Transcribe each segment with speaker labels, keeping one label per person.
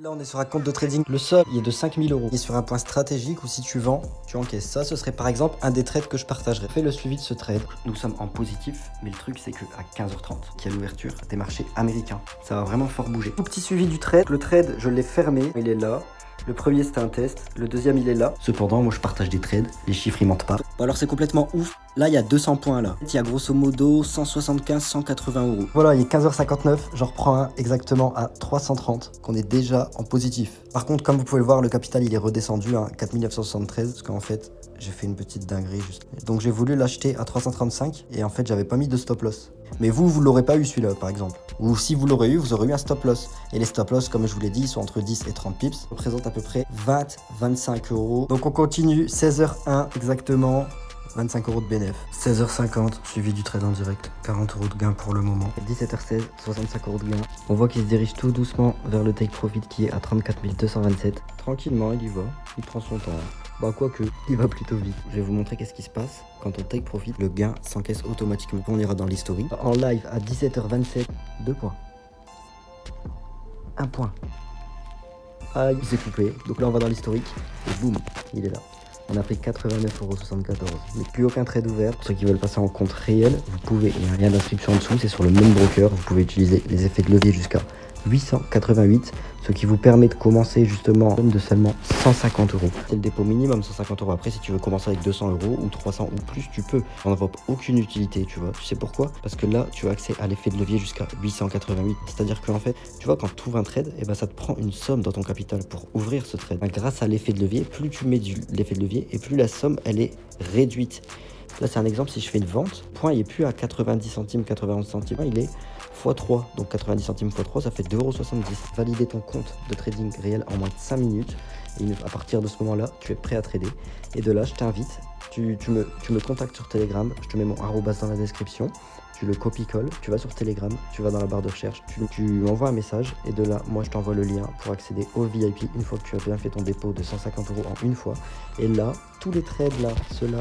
Speaker 1: Là, on est sur un compte de trading. Le sol, il est de 5000 euros. Il est sur un point stratégique où si tu vends, tu encaisses. Ça, ce serait par exemple un des trades que je partagerais. Fais le suivi de ce trade. Nous sommes en positif, mais le truc, c'est qu'à 15h30, qu'il y a l'ouverture des marchés américains. Ça va vraiment fort bouger. Tout petit suivi du trade. Le trade, je l'ai fermé. Il est là. Le premier, c'était un test. Le deuxième, il est là. Cependant, moi, je partage des trades. Les chiffres, ils mentent pas. Bon, alors, c'est complètement ouf. Là, il y a 200 points, là. Il y a grosso modo 175, 180 euros. Voilà, il est 15h59. J'en reprends un exactement à 330, qu'on est déjà en positif. Par contre, comme vous pouvez le voir, le capital, il est redescendu à 4973, parce qu'en fait, j'ai fait une petite dinguerie juste. Donc, j'ai voulu l'acheter à 335, et en fait, j'avais pas mis de stop loss. Mais vous l'aurez pas eu celui-là, par exemple. Ou si vous l'aurez eu, vous aurez eu un stop loss. Et les stop loss, comme je vous l'ai dit, ils sont entre 10 et 30 pips. Ça représente à peu près 20-25 euros. Donc on continue, 16h01 exactement. 25 euros de bénéf. 16h50, suivi du trade en direct. 40 euros de gain pour le moment. 17h16, 65 euros de gain. On voit qu'il se dirige tout doucement vers le take profit qui est à 34 227. Tranquillement, il y va. Il prend son temps. Bah quoique, il va plutôt vite. Je vais vous montrer qu'est-ce qui se passe. Quand on take profit, le gain s'encaisse automatiquement. On ira dans l'history. En live à 17h27, 2 points. 1 point. Ah, il s'est coupé. Donc là, on va dans l'historique. Et boum, il est là. On a pris 89,74 €. Mais plus aucun trade ouvert. Pour ceux qui veulent passer en compte réel, vous pouvez, il y a un lien d'inscription en dessous, c'est sur le même broker. Vous pouvez utiliser les effets de levier jusqu'à 888, ce qui vous permet de commencer justement de seulement 150 euros. C'est le dépôt minimum, 150 euros. Après, si tu veux commencer avec 200 euros ou 300 ou plus, tu peux. On n'invoque aucune utilité, tu vois. Tu sais pourquoi? Parce que là, tu as accès à l'effet de levier jusqu'à 888. C'est-à-dire qu'en fait, tu vois, quand tu ouvres un trade, et ben, ça te prend une somme dans ton capital pour ouvrir ce trade. Grâce à l'effet de levier, plus tu mets l'effet de levier et plus la somme, elle est réduite. Là, c'est un exemple, si je fais une vente, point, il n'est plus à 90 centimes, 91 centimes, il est x3. Donc 90 centimes x3, ça fait 2,70 €. Valider ton compte de trading réel en moins de 5 minutes. Et à partir de ce moment-là, tu es prêt à trader. Et de là, je t'invite, tu me contactes sur Telegram, je te mets mon arrobas dans la description. Tu le copie-colle, tu vas sur Telegram, tu vas dans la barre de recherche, tu m'envoies un message et de là, moi je t'envoie le lien pour accéder au VIP une fois que tu as bien fait ton dépôt de 150 euros en une fois. Et là, tous les trades là,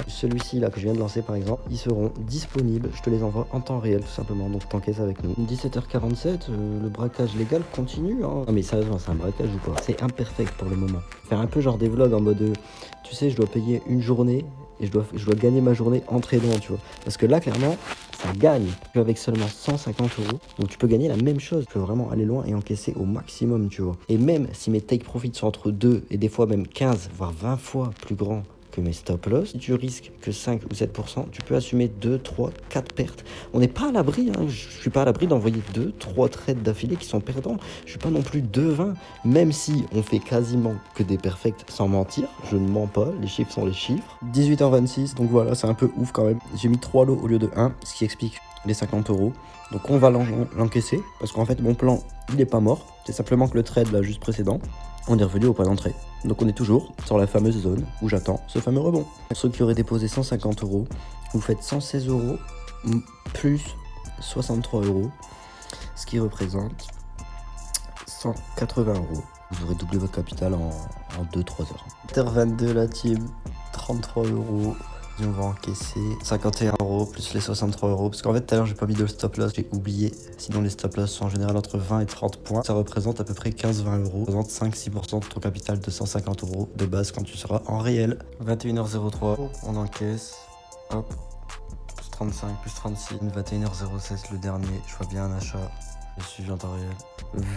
Speaker 1: celui-ci là que je viens de lancer par exemple, ils seront disponibles, je te les envoie en temps réel tout simplement, donc t'encaisses avec nous. 17h47, le braquage légal continue, hein. Non mais sérieusement, c'est un braquage ou quoi? C'est imperfect pour le moment. Faire un peu genre des vlogs en mode, tu sais, je dois payer une journée et je dois gagner ma journée en tradant, tu vois. Parce que là, clairement, ça gagne. Avec seulement 150 euros, donc tu peux gagner la même chose. Tu peux vraiment aller loin et encaisser au maximum, tu vois. Et même si mes take profits sont entre 2 et des fois même 15, voire 20 fois plus grands que mes stop loss, si tu risques que 5 ou 7%, tu peux assumer 2, 3, 4 pertes. On n'est pas à l'abri, hein. Je suis pas à l'abri d'envoyer 2, 3 trades d'affilée qui sont perdants. Je suis pas non plus 2,20, même si on fait quasiment que des perfects sans mentir. Je ne mens pas, les chiffres sont les chiffres. 18h26, donc voilà, c'est un peu ouf quand même. J'ai mis 3 lots au lieu de 1, ce qui explique les 50 euros. Donc on va l'encaisser, parce qu'en fait mon plan, il est pas mort. C'est simplement que le trade là, juste précédent, on est revenu au point d'entrée. Donc on est toujours sur la fameuse zone où j'attends ce fameux rebond. Pour ceux qui auraient déposé 150 euros, vous faites 116 euros plus 63 euros, ce qui représente 180 euros. Vous aurez doublé votre capital en 2-3 heures. 8h22 la team, 33 euros. On va encaisser 51 euros plus les 63 euros. Parce qu'en fait, tout à l'heure, j'ai pas mis de stop loss. J'ai oublié. Sinon, les stop loss sont en général entre 20 et 30 points. Ça représente à peu près 15-20 euros. Ça représente 5-6% de ton capital de 150 euros de base quand tu seras en réel. 21h03. On encaisse. Hop. Plus 35, plus 36. 21h06, le dernier. Je vois bien un achat. Je suis en temps réel.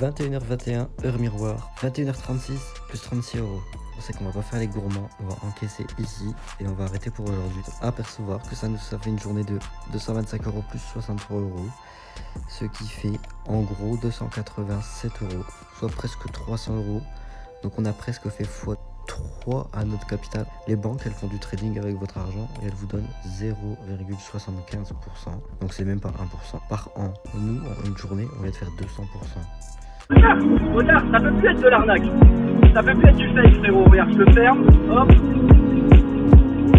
Speaker 1: 21h21, heure miroir. 21h36, plus 36 euros. C'est qu'on va pas faire les gourmands, on va encaisser ici et on va arrêter pour aujourd'hui. Apercevoir que ça fait une journée de 225 euros plus 63 euros, ce qui fait en gros 287 euros, soit presque 300 euros. Donc on a presque fait x3 à notre capital. Les banques, elles font du trading avec votre argent et elles vous donnent 0,75%. Donc c'est même pas 1% par an. Nous, en une journée, on va te faire 200%.
Speaker 2: Regarde, ça peut plus être de l'arnaque. Ça peut plus être du fake, frérot. Regarde, je le ferme. Hop.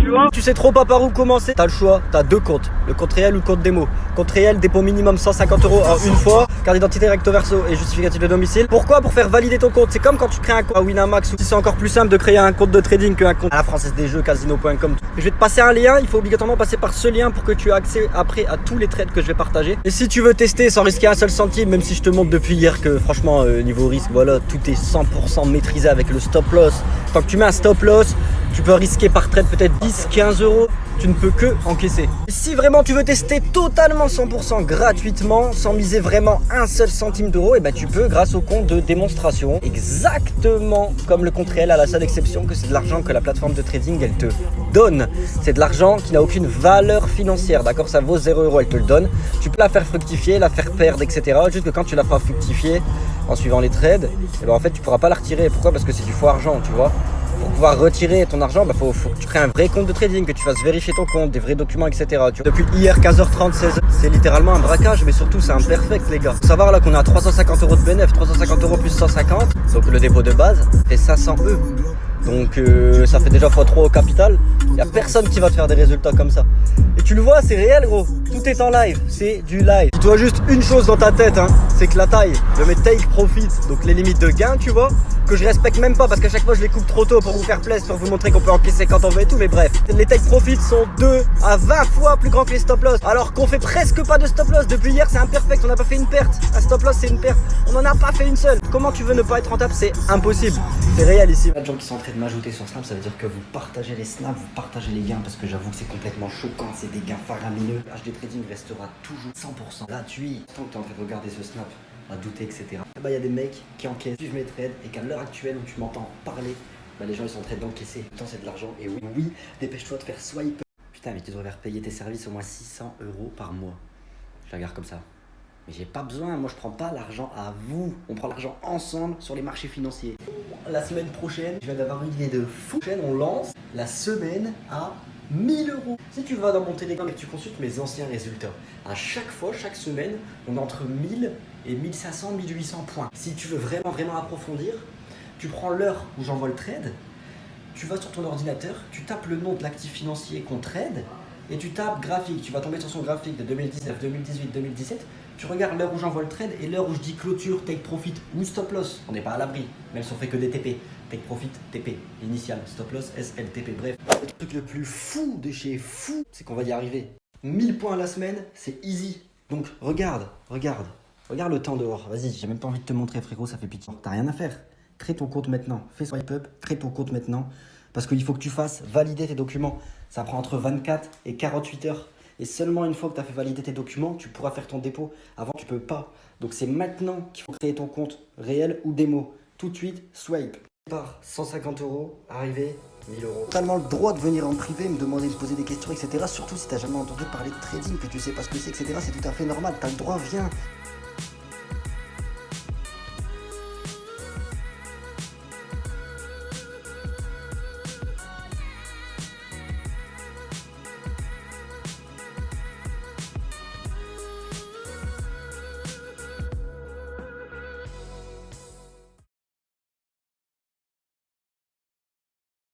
Speaker 2: tu vois.
Speaker 1: Tu sais trop pas par où commencer. T'as le choix, t'as deux comptes. Le compte réel ou le compte démo. Compte réel, dépôt minimum 150 € en une fois. Carte d'identité recto verso et justificatif de domicile. Pourquoi? Pour faire valider ton compte. C'est comme quand tu crées un compte à Winamax ou si c'est encore plus simple de créer un compte de trading qu'un compte à la Française des Jeux, casino.com. Je vais te passer un lien. Il faut obligatoirement passer par ce lien pour que tu aies accès après à tous les trades que je vais partager. Et si tu veux tester sans risquer un seul centime, même si je te montre depuis hier que franchement niveau risque, voilà, tout est 100% maîtrisé avec le stop loss. Tant que tu mets un stop loss, tu peux risquer par trade peut-être 10-15 €. Tu ne peux que encaisser. Et si vraiment tu veux tester totalement 100% gratuitement, sans miser vraiment un seul centime d'euro, et ben tu peux grâce au compte de démonstration. Exactement comme le compte réel, à la seule exception que c'est de l'argent que la plateforme de trading elle te donne. C'est de l'argent qui n'a aucune valeur financière, d'accord? Ça vaut 0 €, elle te le donne. Tu peux la faire fructifier, la faire perdre, etc. Juste que quand tu la feras fructifier en suivant les trades, et ben en fait tu pourras pas la retirer. Pourquoi? Parce que c'est du faux argent, tu vois. Pour pouvoir retirer ton argent, bah faut que tu crées un vrai compte de trading, que tu fasses vérifier ton compte, des vrais documents, etc. Depuis hier 15h30, 16h, c'est littéralement un braquage, mais surtout c'est un perfect les gars. Faut savoir là qu'on a 350 € de bénéfice, 350 € plus 150, donc le dépôt de base fait 500 €. Donc ça fait déjà x3 au capital. Il n'y a personne qui va te faire des résultats comme ça. Et tu le vois, c'est réel gros. Tout est en live, c'est du live. Tu dois juste une chose dans ta tête, hein, c'est que la taille de mes take profit, donc les limites de gain, tu vois, que je respecte même pas parce qu'à chaque fois je les coupe trop tôt pour vous faire plaisir, pour vous montrer qu'on peut encaisser quand on veut et tout, mais bref. Les take profits sont 2 à 20 fois plus grands que les stop loss. Alors qu'on fait presque pas de stop loss. Depuis hier c'est imperfect, on n'a pas fait une perte. Un stop loss c'est une perte. On n'en a pas fait une seule. Comment tu veux ne pas être rentable? C'est impossible. C'est réel ici. Il y a des gens qui sont en train de m'ajouter sur Snap, ça veut dire que vous partagez les snaps, vous partagez les gains parce que j'avoue que c'est complètement choquant, c'est des gains faramineux. HD Trading restera toujours 100% gratuit. Tant que tu es en train de regarder ce snap, à douter, etc. Bah il y a des mecs qui encaissent, suivent mes trades et qu'à l'heure actuelle où tu m'entends parler, bah les gens ils sont en train d'encaisser. Pourtant c'est de l'argent et oui, dépêche-toi de faire swipe. Putain mais tu devrais repayer tes services au moins 600 € par mois. Je la regarde comme ça. Mais j'ai pas besoin, moi je prends pas l'argent à vous. On prend l'argent ensemble sur les marchés financiers. La semaine prochaine, je viens d'avoir une idée de fou. On lance la semaine à 1000 €. Si tu vas dans mon Telegram et que tu consultes mes anciens résultats, à chaque fois, chaque semaine, on est entre 1000 et 1500, 1800 points. Si tu veux vraiment approfondir, tu prends l'heure où j'envoie le trade, tu vas sur ton ordinateur, tu tapes le nom de l'actif financier qu'on trade et tu tapes graphique. Tu vas tomber sur son graphique de 2019, 2018, 2017. Tu regardes l'heure où j'envoie le trade et l'heure où je dis clôture, take profit ou stop loss. On n'est pas à l'abri, même si on fait que des TP. Take profit, TP, initial, stop loss, SLTP, bref. Le truc le plus fou de chez fou, c'est qu'on va y arriver. 1000 points à la semaine, c'est easy. Donc regarde le temps dehors. Vas-y, j'ai même pas envie de te montrer frérot, ça fait pitié. T'as rien à faire. Crée ton compte maintenant. Fais swipe up, crée ton compte maintenant. Parce qu'il faut que tu fasses valider tes documents. Ça prend entre 24 et 48 heures. Et seulement une fois que tu as fait valider tes documents, tu pourras faire ton dépôt. Avant, tu peux pas. Donc c'est maintenant qu'il faut créer ton compte réel ou démo. Tout de suite, swipe. Par 150 €, arrivé 1000 €. Totalement le droit de venir en privé, me demander de poser des questions, etc. Surtout si tu n'as jamais entendu parler de trading, que tu sais pas ce que c'est, etc. C'est tout à fait normal. Tu as le droit, viens.